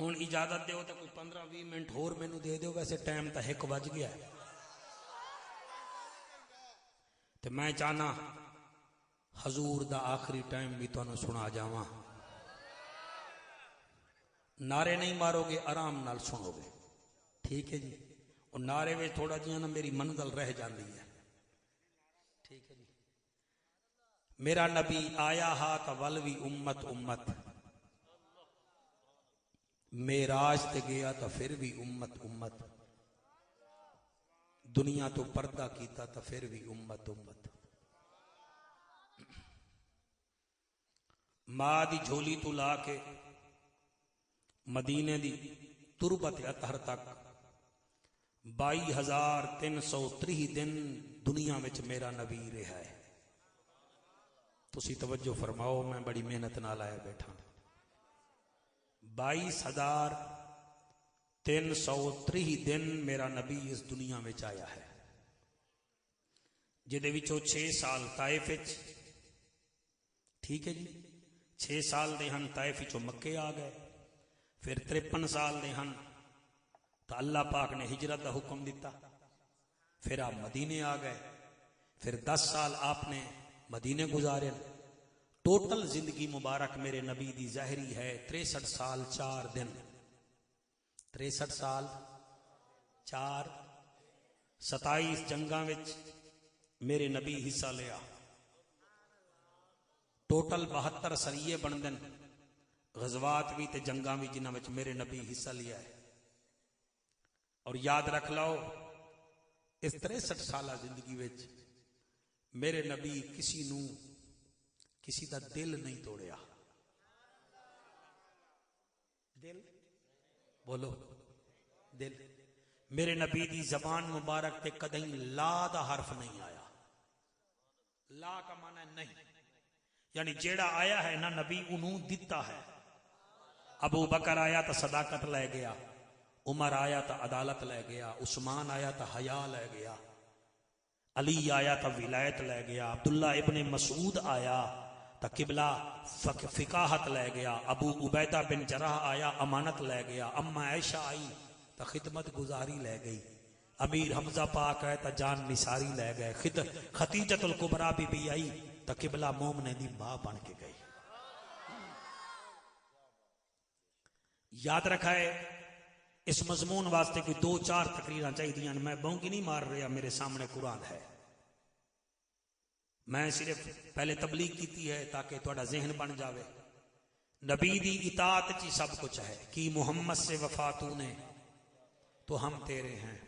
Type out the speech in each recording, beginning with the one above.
हुण इजाजत दो तो कोई 15-20 मिनट होर मैनू दे दो, वैसे टाइम तो 1 बज गया है। तो मैं चाहना हजूर दा आखिरी टाइम भी तुहानू सुना जावा। नारे नहीं मारोगे, आराम नाल सुनोगे, ठीक है जी। और नारे में थोड़ा जिहा ना मेरी मंजिल रह जाती है, ठीक है जी। मेरा नबी आया हा तो वल भी उम्मत उम्मत, मेराज ते गया तो फिर भी उम्मत उम्मत, दुनिया तो पर्दा कीता तो फिर भी उम्मत उम्मत। मां दी झोली तो ला के मदीने दी तुरबत अतहर तक 22,330 दिन दुनिया में मेरा नबी रहा है। तुसी तवज्जो फरमाओ, मैं बड़ी मेहनत नाल आया बैठा। 22,330 दिन मेरा नबी इस दुनिया में आया है, जिहदे विचों 6 साल ताइफ विच, ठीक है जी। 6 साल दे हन ताइफ विचों मक्के आ गए, फिर 53 साल दे हन तो अल्लाह पाक ने हिजरत का हुक्म दिता, फिर आप मदीने आ गए, फिर 10 साल आपने मदीने गुजारे। टोटल जिंदगी मुबारक मेरे नबी दी ज़ाहिरी है 63 साल 4 दिन। 63 साल 4, 27 जंगा विच मेरे नबी हिस्सा लिया। टोटल 72 सरीये बनदे, गजवात भी ते जंगा भी जिन्हां विच मेरे नबी हिस्सा लिया है। और याद रख लो, इस 63 साल जिंदगी विच मेरे नबी किसी का दिल नहीं तोड़िया। दिल बोलो, दिल। मेरे नबी दी जबान मुबारक ते कदई ला दा हर्फ नहीं आया। ला का माना नहीं, यानी जेड़ा आया है ना नबी उन्हों दिता है। अबू बकर आया तो सदाकत लै गया, उमर आया तो अदालत लै गया, उस्मान आया तो हया लै गया, अली आया तो विलायत लै गया, अब्दुल्ला इब्ने मसूद आया तो किबला फिकाहत लै गया, अबू उबैदा बिन जराह आया अमानत लै गया, अम्मा ऐशा आई तो खिदमत गुजारी लै गई, अमीर हमजा पाक आए तो जान निसारी लै गए, खतीजतुल कुबरा भी आई तो किबला मोमने दी मां बन के गई। याद रखा है, इस मजमून वास्ते कोई 2-4 तकरीरां चाहिए। मैं बौंगी नहीं मार रहा, मेरे सामने कुरान है। मैं सिर्फ पहले तबलीग की है ताकि थोड़ा जहन बन जावे। नबी दी इताअत च सब कुछ है कि मोहम्मद से वफा तूने तो हम तेरे हैं,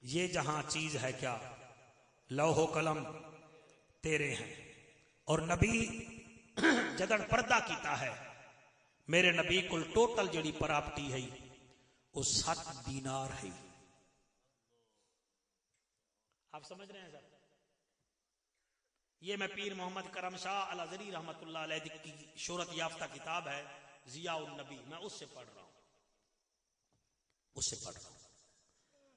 ये जहां चीज है क्या लौहो कलम तेरे हैं। और नबी जदन पर्दा कीता है, मेरे नबी को टोटल जड़ी प्रॉपर्टी है वो 7 दीनार है। आप समझ रहे हैं सर? ये मैं पीर मोहम्मद करम शाह अल अज़हरी रहमतुल्लाह अलैह की शोहरत याफ्ता किताब है ज़ियाउन नबी, मैं उससे पढ़ रहा हूं,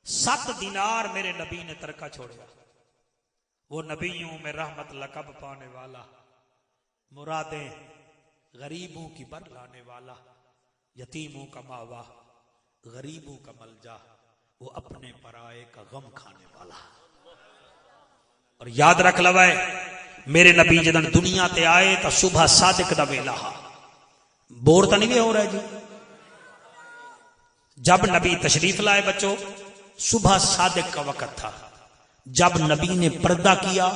7 दीनार मेरे नबी ने तरका छोड़ा। वो नबियों में रहमत लकब पाने वाला, मुरादें गरीबों की बर लाने वाला, यतीमों का मावा गरीबों का मलजा, वो अपने पराए का गम खाने वाला। और याद रख लवाए, मेरे नबी जदन दुनिया ते आए तो सुबह सादिक दा वेला हा। बोर तो नहीं हो रहा जी? जब नबी तशरीफ लाए बच्चों, सुबह सादिक का वक्त था। जब नबी ने पर्दा किया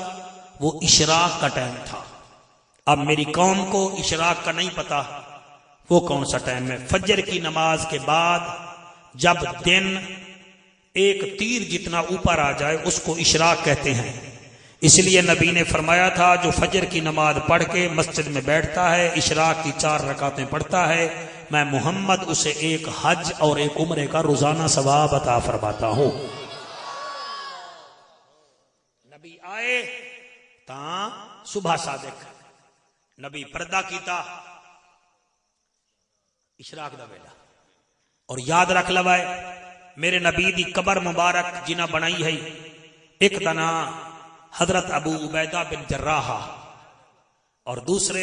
वो इशराक का टाइम था। अब मेरी कौम को इशराक का नहीं पता वो कौन सा टाइम है। फजर की नमाज के बाद जब दिन एक तीर जितना ऊपर आ जाए उसको इशराक कहते हैं। इसलिए नबी ने फरमाया था, जो फजर की नमाज पढ़ के मस्जिद में बैठता है, इशराक की 4 रकातें पढ़ता है, मैं मोहम्मद उसे एक हज और एक उम्रे का रोजाना सवाब अता फरमाता हूं। नबी आए ता सुबह सादिक, नबी पर्दा कीता, इशराक दा वेला। और याद रख लवाए, मेरे नबी दी कबर मुबारक जिन्हें बनाई है, एक दा ना हजरत अबू उबैदा बिन जर्राह और दूसरे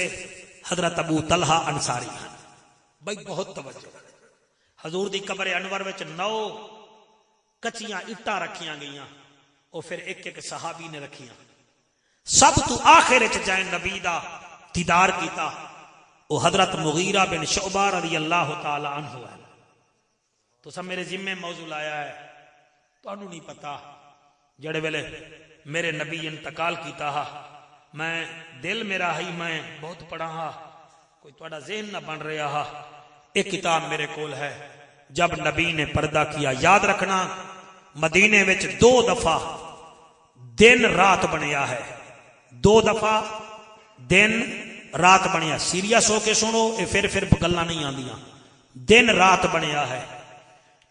हजरत अबू तलहा अंसारी। भाई बहुत तवज्जो, हजूर दी कब्र अनवर विच 9 कच्चियां इट्टां रखियां गईयां, और फिर एक एक सहाबी ने रखियां। सब तो आखिर च जै नबी दा दीदार कीता वो हजरत मुगीरा बिन शुअबा रज़ी अल्लाह तआला अन्हु है। तो सब मेरे जिम्मे मौजू लाया है, तुहानू नहीं पता जड़े वेले मेरे नबी इंतकाल कीता हा, मैं दिल मेरा ही मैं बहुत पढ़ा हा, कोई तुहाडा ज़हन ना बन रहा हा। एक किताब मेरे कोल है, जब नबी ने पर्दा किया। याद रखना मदीने विच 2 दफा दिन रात बनया है, 2 दफा दिन रात बनया। सीरियस होके सुनो, ये फिर गल्लां नहीं आंदियां। दिन रात बनया है।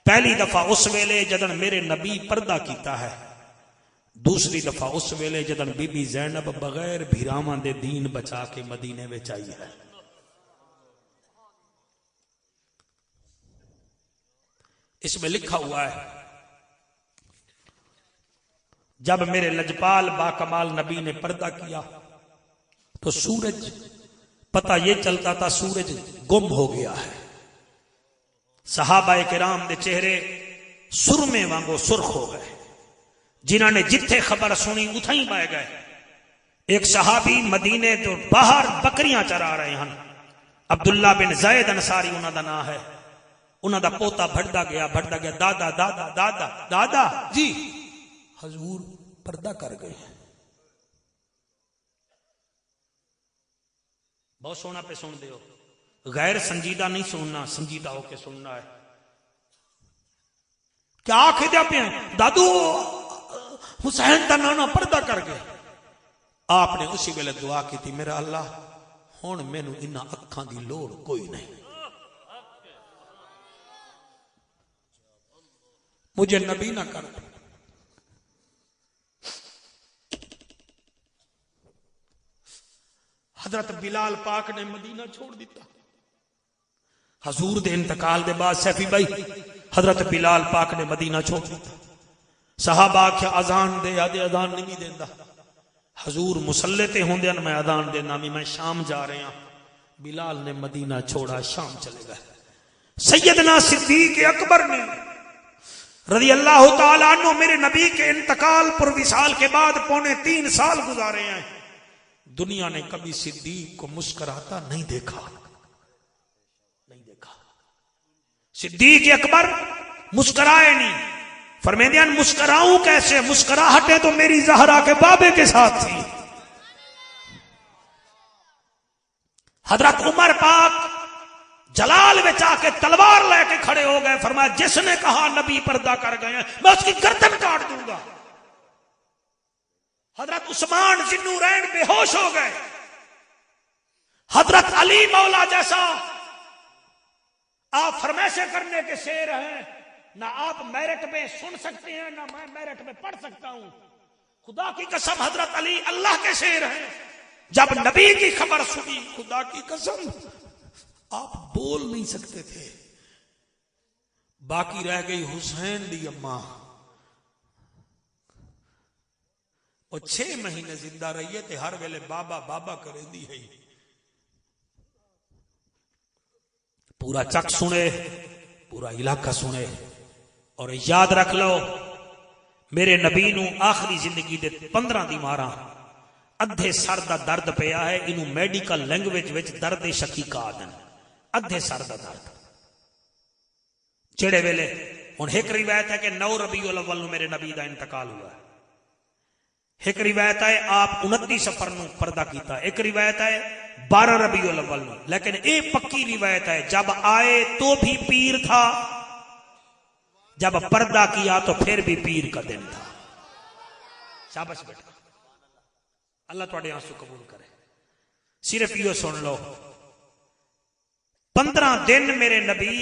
पहली दफा उस वेले जदन मेरे नबी पर्दा कीता है, दूसरी दफा उस वेले जदन बीबी ज़ैनब बगैर भिरावां दे दीन बचा के मदीने विच आई है। इसमें लिखा हुआ है, जब मेरे लजपाल बाकमाल नबी ने पर्दा किया तो सूरज, पता ये चलता था सूरज गुम हो गया है। सहाबाए किराम दे चेहरे सुरमे वांगो सुर्ख हो गए। जिन्होंने जिथे खबर सुनी उथा ही बह गए। एक सहाबी मदीने तो बाहर बकरियां चरा रहे हैं, अब्दुल्ला बिन ज़ैद अंसारी उन्होंने नाम है। उन्होंने पोता बढ़ता गया दादा दादा दादा दादा जी हजूर पर्दा कर गए। बहुत सोना पे सुन दो, गैर संजीदा नहीं सुनना, संजीदा होके सुनना है। क्या आखिर पे दादू हुसैन का नाना पर्दा कर गए। आपने उसी वेले दुआ की थी, मेरा अल्लाह हुण मैनू इन्हां अखां दी लोड़ कोई नहीं, मुझे नबी ना कर। हजरत बिलाल पाक ने मदीना छोड़ दिता। हजूर दे इंतकाल दे बाद सैफी भाई हजरत बिलाल पाक ने मदीना छोड़ दिता। सहाबा आख्या अजान दे, आदे अजान नहीं देंदा। हजूर मुसल्ले ते होंदे न, मैं अजान देना भी, मैं शाम जा रहा। बिलाल ने मदीना छोड़ा, शाम चले गए। सैयदना सिद्दीक अकबर ने रज़ी अल्लाह तआला अन्हु मेरे नबी के इंतकाल पर विसाल के बाद 3.25 साल गुजारे हैं। दुनिया ने कभी सिद्दीक को मुस्कुराता नहीं देखा, नहीं देखा। सिद्दीक अकबर मुस्कुराए नहीं। फरमाते मुस्कुराऊं कैसे, मुस्कुराहटें तो मेरी ज़हरा के बाबे के साथ थी। हजरत उमर पाक जलाल में जाके तलवार लेके खड़े हो गए। फरमाया जिसने कहा नबी पर्दा कर गए हैं मैं उसकी गर्दन काट दूंगा। हजरत उस्मान जिन्नूरैन बेहोश हो गए। हजरत अली मौला जैसा आप फरमाइशें करने के शेर हैं, ना आप मेरिट में सुन सकते हैं ना मैं मेरिट में पढ़ सकता हूं। खुदा की कसम हजरत अली अल्लाह के शेर हैं। जब नबी की खबर सुनी, खुदा की कसम आप बोल नहीं सकते थे। बाकी रह गई हुसैन दी अम्मा, और 6 महीने जिंदा रही है ते हर वेले बाबा बाबा करेंदी है। पूरा चक सुने, पूरा इलाका सुने। और याद रख लो मेरे नबी नू आखिरी जिंदगी दे 15 दी मारा अद्धे सर दा दर्द पिया है। इनू मेडिकल लैंग्वेज विच दर्द शकीका आदन, अद्धे सर दा दर्द। जेड़े वेले हुण एक रिवायत है कि 9 रबीउल अव्वल नू मेरे नबी दा इंतकाल हुआ है। एक रिवायत है आप 29 सफर नू पर्दा कीता, एक रिवायत है 12 रबीउल अव्वल नू। लेकिन ये पक्की रिवायत है जब आए तो भी पीर था, जब पर्दा किया तो फिर भी पीर का दिन था। शाबाश बेटा, अल्लाह तुहाडे आंसू कबूल करे। सिर्फ यो सुन लो, 15 दिन मेरे नबी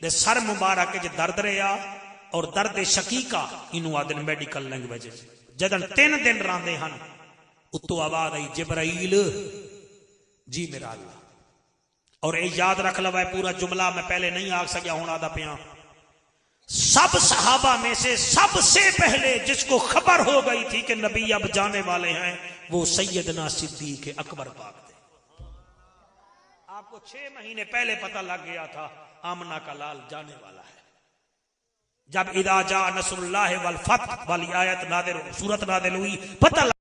दे सर मुबारक च दर्द रहा, और दर्द शकीका इनू आदन मेडिकल लैंग्वेज। जदन 3 दिन रांदे हन उत्तों आवाज आई जिब्राइल जी मेरा अल्लाह। और ये याद रख लो पूरा जुमला मैं पहले नहीं आख सकिया, हूं आदा पिया। सब सहाबा में से सबसे पहले जिसको खबर हो गई थी कि नबी अब जाने वाले हैं वो सैयदना सिद्दीक अकबर पाक थे। आपको 6 महीने पहले पता लग गया था। आमना का लाल जाने वाला है। जब इदा जा नसरुल्लाह वल फतह वाली आयत नादिल सूरत नादिल हुई, पता